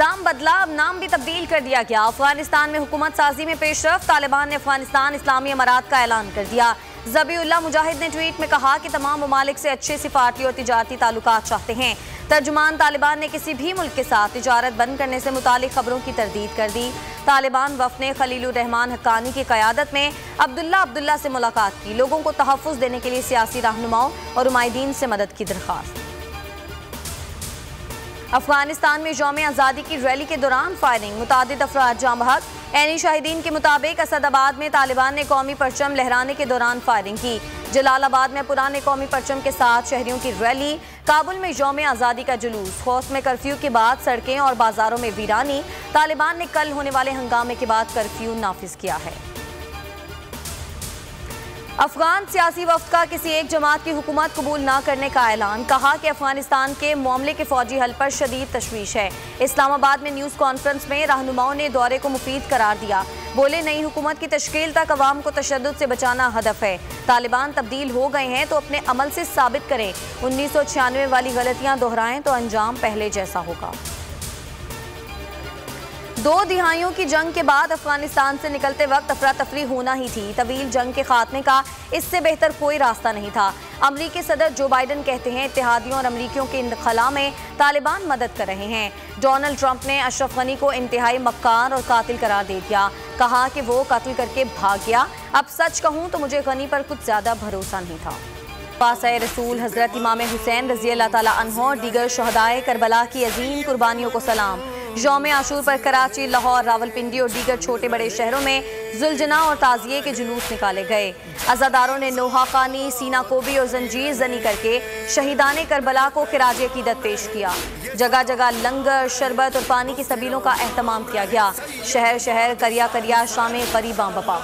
निज़ाम बदला, अब नाम भी तब्दील कर दिया गया। अफगानिस्तान में हुकूमत साजी में पेशरफ, तालिबान ने अफगानिस्तान इस्लामी अमारात का ऐलान कर दिया। ज़बीउल्लाह मुजाहिद ने ट्वीट में कहा कि तमाम ममालिक से अच्छे सिफारती और तिजारती ताल्लुकात चाहते हैं। तर्जुमान तालिबान ने किसी भी मुल्क के साथ तिजारत बंद करने से मुतालिक खबरों की तरदीद कर दी। तालिबान वफ़द ने खलीलुर रहमान हक्कानी की क़यादत में अब्दुल्ला से मुलाकात की। लोगों को तहफ़्फ़ुज़ देने के लिए सियासी रहनुमाओं और उमाइदीन से मदद की दरख्वास्त। अफगानिस्तान में यौम आज़ादी की रैली के दौरान फायरिंग, मुतादिद अफराद जाँ बहक। ऐनी शाहिदीन के मुताबिक असदाबाद में तालिबान ने कौमी परचम लहराने के दौरान फायरिंग की। जलालाबाद में पुराने कौमी परचम के साथ शहरियों की रैली। काबुल में यौम आज़ादी का जुलूस। खौफ में कर्फ्यू के बाद सड़कें और बाजारों में वीरानी। तालिबान ने कल होने वाले हंगामे के बाद कर्फ्यू नाफिज किया है। अफगान सियासी वफ्द का किसी एक जमात की हुकूमत कबूल न करने का ऐलान। कहा कि अफगानिस्तान के मामले के फौजी हल पर शदीद तशवीश है। इस्लामाबाद में न्यूज़ कॉन्फ्रेंस में रहनुमाओं ने दौरे को मुफीद करार दिया। बोले, नई हुकूमत की तश्कील तक अवाम को तशद्दुद से बचाना हदफ है। तालिबान तब्दील हो गए हैं तो अपने अमल से साबित करें। 1996 वाली गलतियां दोहराएं तो अंजाम पहले जैसा होगा। 2 दिहाइयों की जंग के बाद अफगानिस्तान से निकलते वक्त अफरा तफरी होना ही थी। तवील जंग के खात्मे का इससे बेहतर कोई रास्ता नहीं था। अमरीकी सदर जो बाइडन कहते हैं इत्तेहादियों और अमरीकियों के इंखला में तालिबान मदद कर रहे हैं। डोनाल्ड ट्रंप ने अशरफ गनी को इंतहाई मक्कार और कातिल करार दे दिया। कहा कि वो कत्ल करके भाग गया। अब सच कहूँ तो मुझे गनी पर कुछ ज्यादा भरोसा नहीं था। पासे रसूल हजरत इमाम हुसैन रज़ी अल्लाह ताला अन्हु और दीगर शहदाए करबला की अजीम कुर्बानियों को सलाम। यौम आशूर पर कराची, लाहौर, रावलपिंडी और दीगर छोटे बड़े शहरों में जुलजना और ताज़िये के जुलूस निकाले गए। अज़ादारों ने नोहा खानी, सीना कोबी और जंजीर जनी करके शहीदाने करबला को खिराज अकीदत पेश किया। जगह जगह लंगर, शरबत और पानी की सबीलों का एहतमाम किया गया। शहर शहर, करिया करिया शामें गरीबां बपा।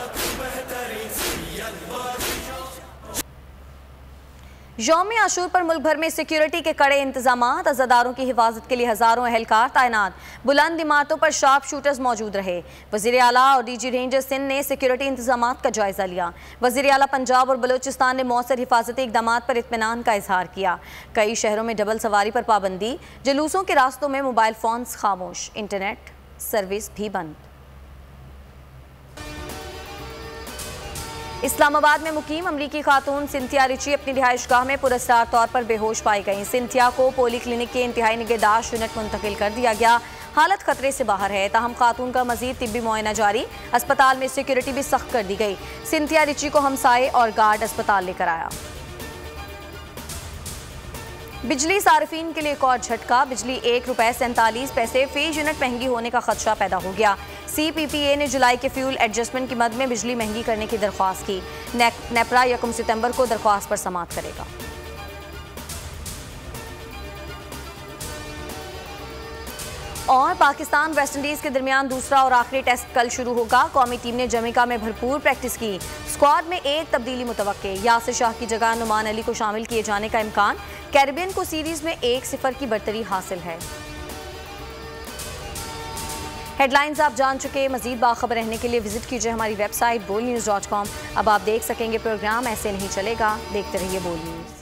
यौम आशूर पर मुल्क भर में सिक्योरिटी के कड़े इंतजामात। अज़ादारों की हिफाजत के लिए हज़ारों अहलकार तैनात। बुलंद इमारतों पर शार्प शूटर्स मौजूद रहे। वज़ीर आला और डीजी रेंजर सिंध ने सिक्योरिटी इंतजामात का जायजा लिया। वज़ीर आला पंजाब और बलोचिस्तान ने मौसर हिफाजती इक़दामात पर इत्मीनान का इजहार किया। कई शहरों में डबल सवारी पर पाबंदी। जुलूसों के रास्तों में मोबाइल फोन्स खामोश, इंटरनेट सर्विस भी बंद। इस्लामाबाद में मुकीम अमरीकी खातून सिंथिया रिची अपनी रिहाइशगाह में पुरस्कार तौर पर बेहोश पाई गई। सिंथिया को पोली क्लिनिक के इंतहाई निगहदाश्त यूनिट मुंतकिल कर दिया गया। हालत खतरे से बाहर है। ताहम खातून का मजीद तिब्बी मुआयना जारी। अस्पताल में सिक्योरिटी भी सख्त कर दी गई। सिंथिया रिची को हमसाये और गार्ड अस्पताल लेकर आया। बिजली सार्फिन के लिए एक और झटका। बिजली ₹1.47 फी यूनिट महंगी होने का खदशा पैदा हो गया। CPPA ने जुलाई के फ्यूल एडजस्टमेंट की मद में बिजली महंगी करने की दरख्वास्त की। नेपरा 1 सितंबर को दरख्वास्त पर समाअत करेगा। और पाकिस्तान वेस्ट इंडीज के दरमियान दूसरा और आखिरी टेस्ट कल शुरू होगा। कौमी टीम ने जमैका में भरपूर प्रैक्टिस की। स्क्वाड में एक तब्दीली मुतवक्के। यासिर शाह की जगह नुमान अली को शामिल किए जाने का इम्कान। कैरिबियन को सीरीज में 1-0 की बरतरी हासिल है। हेडलाइंस आप जान चुके। मजीद बाखबर रहने के लिए विजिट कीजिए हमारी वेबसाइट bolnews.com। अब आप देख सकेंगे प्रोग्राम ऐसे नहीं चलेगा। देखते रहिए बोल न्यूज़।